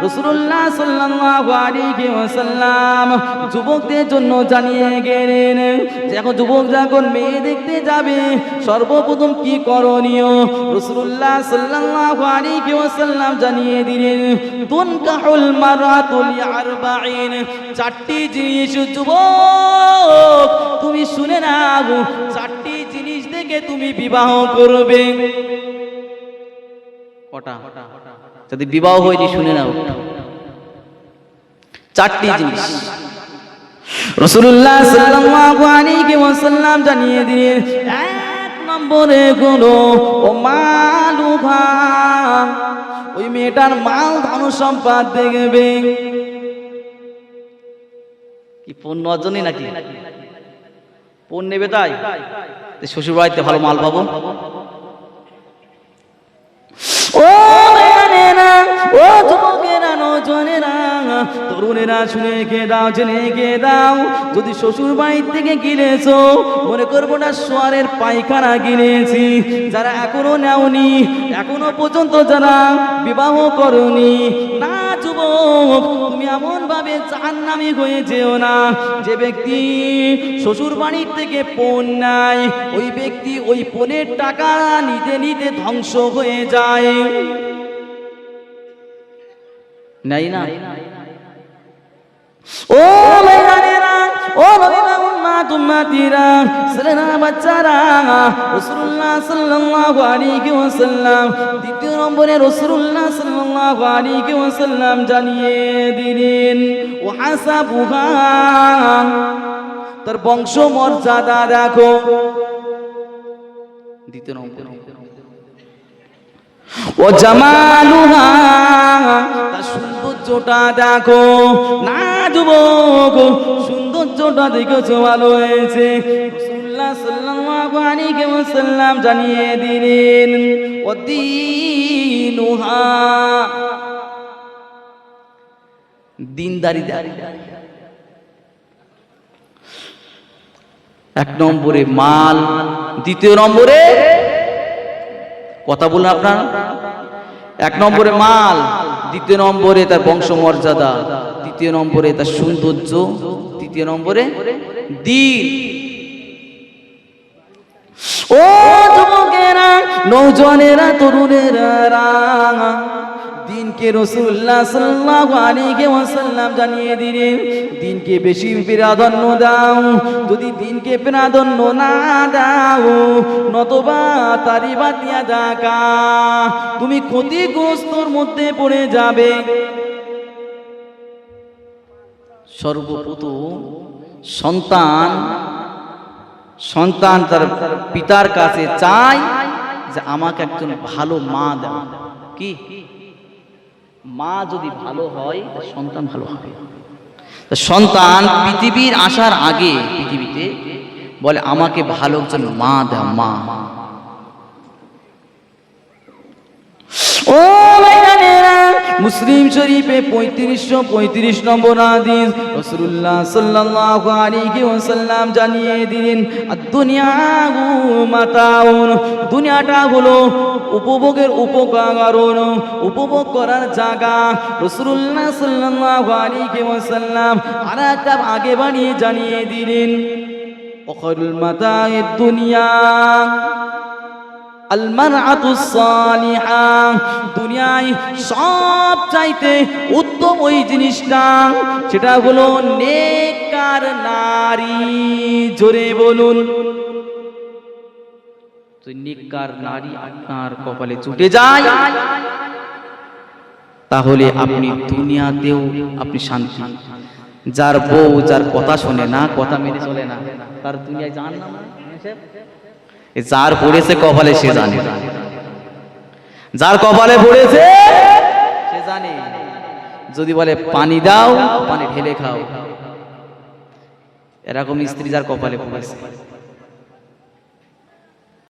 রাসূলুল্লাহ সাল্লাল্লাহু আলাইহি ওয়াসাল্লাম যুবকদের জন্য জানিয়ে গেলেন, যখন যুবক যখন মেয়ে দেখতে যাবে সর্বপ্রথম কি করণীয়। রাসূলুল্লাহ সাল্লাল্লাহু আলাইহি ওয়াসাল্লাম জানিয়ে দিলেন, তুনকাহুল মারআতু লিআরবাঈন, চারটি জিনিস যুবক তুমি শুনে নাও, চারটি জিনিস দেখে তুমি বিবাহ করবে। কটা? যদি বিবাহ হয়নি শুনে নাও, চারটি জিনিস রাসূলুল্লাহ সাল্লাল্লাহু আলাইহি ওয়াসাল্লাম জানিয়ে দিলেন। এক নম্বরে হলো ও মালুহা, ওই মেয়েটার মাল ধন সম্পদ দেখবে। কি ফোন নজনই নাকি ফোন নেবে, তাই শ্বশুর বাড়িতে ভালো মাল পাবো। ও মেয়েরা, ও যুবকেরা, নওজোয়ানেরা, তরুণেরা, শুনে কে দাও, জেনে কে দাও, যদি শ্বশুর বাড়ি থেকে কিনেছো মনে করবো না সোয়ারের পায়খানা কিনেছি, যারা এখনো নেওনি, এখনো পর্যন্ত যারা বিবাহ করনি, না যুবক তুমি এমন ভাবে জাহান্নামী হয়ে যেও না। যে ব্যক্তি শ্বশুর বাড়ির থেকে পণ নেয়, ওই ব্যক্তি ওই পণের টাকা নিতে নিতে ধ্বংস হয়ে যায়। নাই না? ও মেয়েরা, ও নবীরা, উম্মাত উম্মাতিরা, ছেলেরা, বাচ্চারা, রাসূলুল্লাহ সাল্লাল্লাহু আলাইহি ওয়াসাল্লাম দ্বিতীয় নম্বরে রাসূলুল্লাহ সাল্লাল্লাহু আলাইহি ওয়াসাল্লাম জানিয়ে দিলেন, ও হাসাবুহা, তার বংশ মর্যাদা দেখো। দ্বিতীয় নম্বরে ও জামালুহা, তার সৌন্দর্যটা দেখো। না যুবক, সৌন্দর্যটা দেখেছো ভালো হয়েছে, রাসূলুল্লাহ সাল্লাল্লাহু আলাইহি ওয়াসাল্লাম জানিয়ে দিলেন ও দীনুহা, দিনদারিতা। এক নম্বরে মাল, দ্বিতীয় নম্বরে কথা বলুন আপনার, এক নম্বরে মাল, দ্বিতীয় নম্বরে তার বংশমর্যাদা, তৃতীয় নম্বরে তার সৌন্দর্য, তৃতীয় নম্বরে দিন। ও যুবকেরা, নওজোয়ানেরা, তরুণেরা, দিনকে রাসূলুল্লাহ সাল্লাল্লাহু আলাইহি ওয়াসাল্লাম জানিয়ে দিলেন, দিনকে বেশি প্রাধান্য দাও। যদি দিনকে প্রাধান্য না দাও, নতবা তারিবাতিয়া দাকা, তুমি ক্ষতিগ্রস্তর মধ্যে পড়ে যাবে। সর্বপ্রথম সন্তান তার পিতার কাছে চায় যে আমাকে একজন ভালো মা দাও। কি মা যদি ভালো হয় সন্তান ভালো হবে। সন্তান পৃথিবীর আসার আগে পৃথিবীতে বলে আমাকে ভালো একজন মা দাও, মা। ও ভাইরা, মুসলিম শরীফে 3535 নম্বর হাদিস, রাসূলুল্লাহ সাল্লাল্লাহু আলাইহি ওয়াসাল্লাম জানিয়ে দিলেন, আদ-দুনিয়া মাতাউন, দুনিয়াটা হলো উপভোগের উপকরণ, উপভোগ করার জায়গা। রাসূলুল্লাহ সাল্লাল্লাহু আলাইহি ওয়াসাল্লাম আরেকটা আগে বাড়িয়ে জানিয়ে দিলেন, ওয়াখায়রুল মাতাইদ দুনিয়া আল মারআতুস সালিহা, দুনিয়ায় সব চাইতে উত্তম ওই জিনিসটা, সেটা হলো নেককার নারী। জোরে বলুন, তো নেককার নারী আপনার কপালে জুটে যায়, তাহলে আপনি দুনিয়াতেও আপনি শান্তি। যার বউ যার কথা শোনে না, কথা মেনে চলে না, তার দুনিয়ায় জাহান্নাম। যার পড়েছে কপালে সে জানে, যার কপালে পড়েছে সে জানে। যদি বলে পানি দাও, পানি ঢেলে খাও, এরকম স্ত্রী যার কপালে পড়েছে।